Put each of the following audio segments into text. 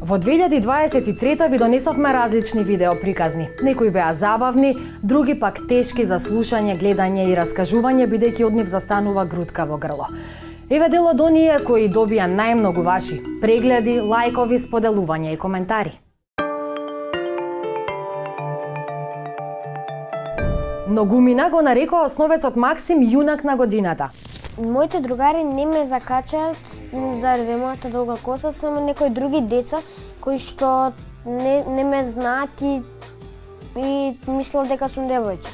Во 2023 ви донесовме различни видеоприказни. Некои беа забавни, други пак тешки за слушање, гледање и раскажување, бидејќи од нив застанува грудка во грло. Еве дел од оние кои добија најмногу ваши прегледи, лајкови, споделувања и коментари. Многумина го нарекоа основецот Максим јунак на годината. Моите другари не ме закачаат заради мојата долга коса, само некои други деца кои што не ме знаат и мислат дека сум девојче.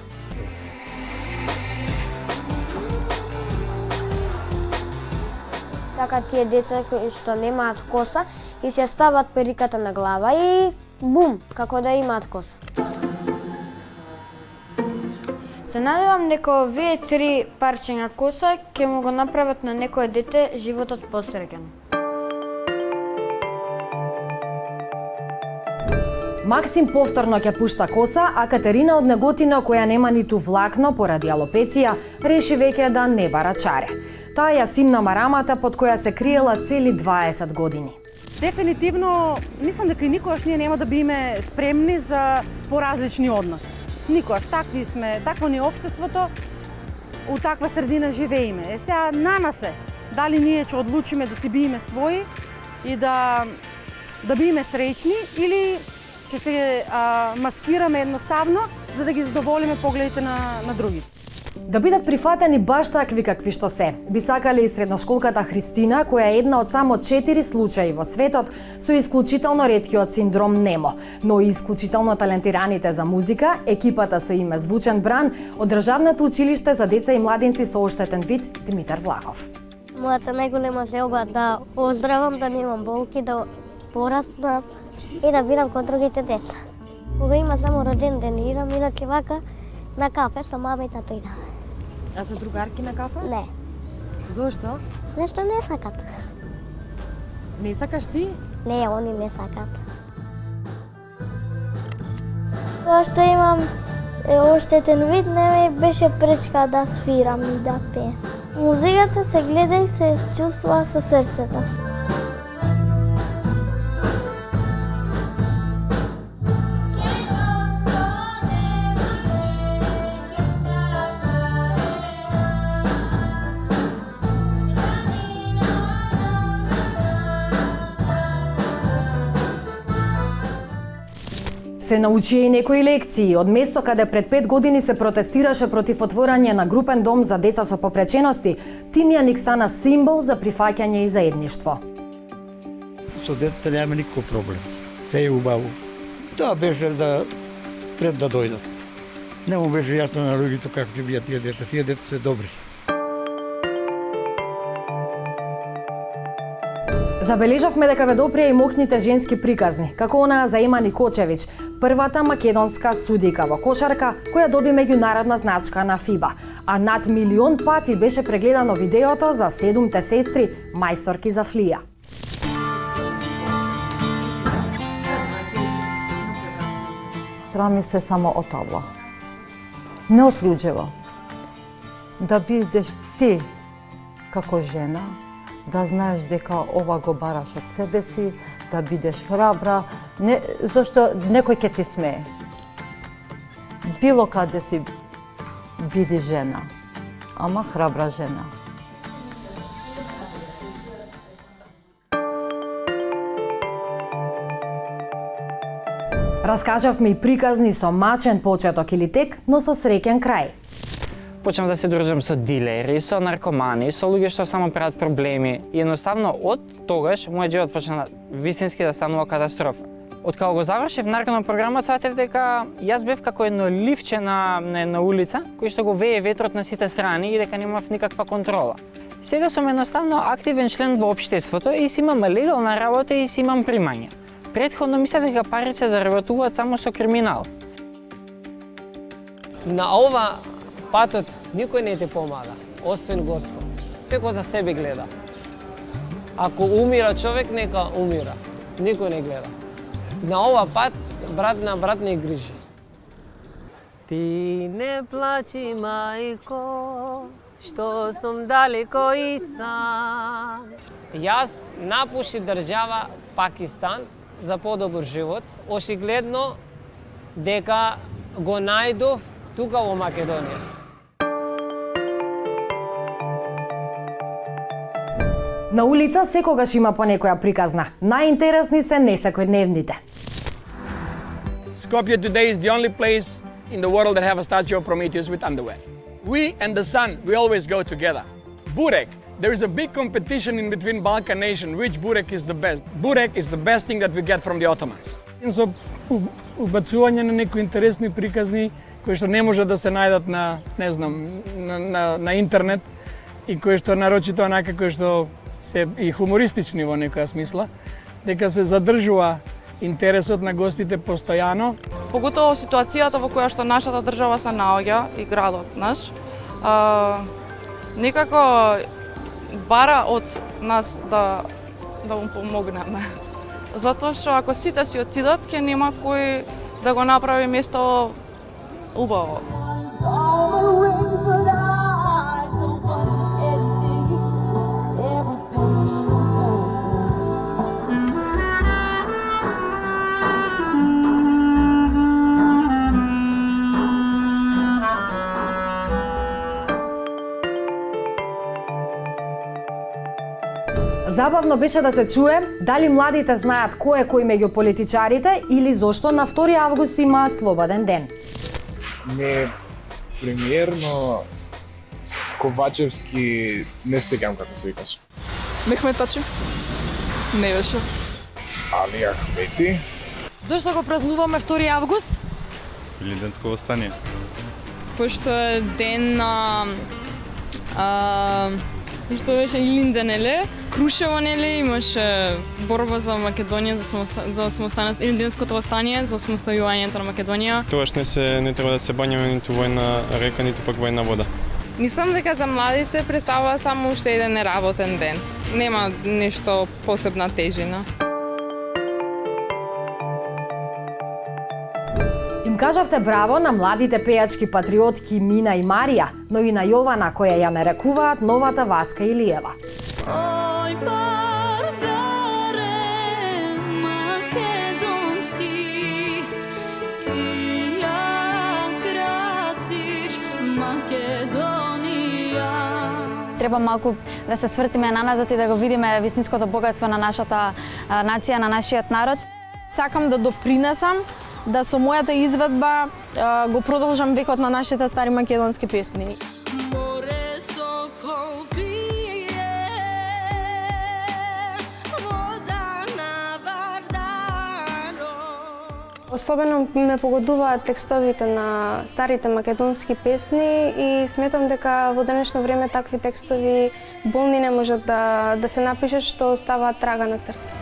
Така тие деца кои што немаат коса и се стават периката на глава и бум, како да имаат коса. Се надевам дека овие 3 парчиња коса ќе му го направат на некое дете животот посреќен. Максим повторно ќе пушта коса, а Катерина од Неготино, која нема ниту влакно поради алопеција, реши веќе да не бара чаре. Таа ја симна марамата под која се криела цели 20 години. Дефинитивно, мислам дека и никогаш ние нема да биме спремни за поразлични односи. Никогаш, такви сме, такво ни е општеството, у таква средина живееме. Сега на нас е, дали ние ќе одлучиме да си биеме своји и да биеме среќни или ќе се маскираме едноставно за да ги задоволиме погледите на другите. Да бидат прифатени баш такви какви што се, би сакале и средношколката Христина, која е една од само 4 случаи во светот со исклучително реткиот синдром Немо, но и исклучително талентираните за музика, екипата со име Звучен Бран од Државното училиште за деца и младинци со оштетен вид Димитар Влахов. Мојата најголема желба да оздравам, да немам болки, да пораснам и да бидам кон другите деца. Кога има само роден ден, идам инаки вака на кафе со мама и тато идаме. А со другарки на кафе? Не. Зошто? Нешто не сакат. Не сакаш ти? Не, они не сакат. Тоа што имам оштетен вид не ми беше пречка да свирам и да пеем. Музиката се гледа и се чувствува со срцето. Се научија и некои лекции од место каде пред 5 години се протестираше против отворање на групен дом за деца со попречености, Тимјаник стана символ за прифаќање и заедништво. Со детето нема никаков проблем. Се е убаво. Тоа беше пред да дојдат. Не му беше јасно на луѓето како ќе бијат тие дета. Тие дета се добри. Забележавме дека ве доприја и мокните женски приказни, како онаа за Ема Никочевич, првата македонска судика во кошарка која доби меѓународна значка на ФИБА, а над 1 милион пати беше прегледано видеото за 7 сестри мајсторки за флија. Срами се само од табла. Не од луѓево. Да бидеш ти како жена, да знаеш дека ова го бараш од себе си, да бидеш храбра, зашто некој ќе ти смее. Било каде си биди жена, ама храбра жена. Раскажавме и приказни со мачен почеток или тек, но со среќен крај. Почнав да се дружам со дилери, со наркомани, со луѓе што само прават проблеми. И едноставно од тогаш мојот живот почна вистински да станува катастрофа. Од кога го завршив наркомана програма, сватев дека јас бев како едно ливче на улица, кој што го вее ветрот на сите страни и дека немав никаква контрола. Сега сум едноставно активен член во општеството и си имам легална работа и си имам примање. Претходно мислев дека парите се заработуваат само со криминал. На ова патот никој не те помага, освен Господ. Секој за себе гледа. Ако умира човек, нека умира. Никој не гледа. На ова пат брат на брат не грижи. Ти не плачи, мајко, што сум далеко и сам. Јас напуши држава Пакистан за подобар живот, очигледно дека го најдов тука во Македонија. На улица секогаш има по некоја приказна. Најинтересни се несекојдневните. Skopje today is the only place in the world that have a statue of Prometheus with underwear. We and the sun, we always go together. Burek, there is a big competition in between Balkan nation, which Burek is the best. Burek is the best thing that we get from the Ottomans. Со убацување на некои интересни приказни кои што не може да се најдат на, не знам, на интернет и кои што нарочито онака кои што се и хумористични во некоја смисла, дека се задржува интересот на гостите постојано. Поготово ситуацијата во која што нашата држава се наоѓа и градот наш, некако бара од нас да му помогнеме. Затоа што ако сите си отидат, ќе нема кој да го направи место убаво. Забавно беше да се чуе дали младите знаат кој е кој меѓу политичарите или зошто на 2 август имаат слободен ден. Не премиер, но Ковачевски не сеќавам како се викаше. Мехметачи? Не беше. Али Ахмети? Зошто го празнуваме 2 август? Илинденско востание. Пошто е ден на што беше Илинден, еле? Крушево, нели, имаше борба за Македонија, за самостанност, Илинденското востание, за самостојувањето на Македонија. Тогаш не треба да се бањаме ниту војна река, ниту пак војна вода. Мислам дека за младите представува само уште еден неработен ден. Нема нешто посебна тежина. Им кажавте браво на младите пејачки патриотки Мина и Марија, но и на Јована, која ја нарекуваат новата Васка Илиева. Треба малку да се свртиме наназад и да го видиме вистинското богатство на нашата нација, на нашиот народ. Сакам да допринесам да со мојата изведба го продолжам векот на нашите стари македонски песни. Особено ме погодуваат текстовите на старите македонски песни и сметам дека во денешно време такви текстови болни не можат да се напишат, што оставаат трага на срце.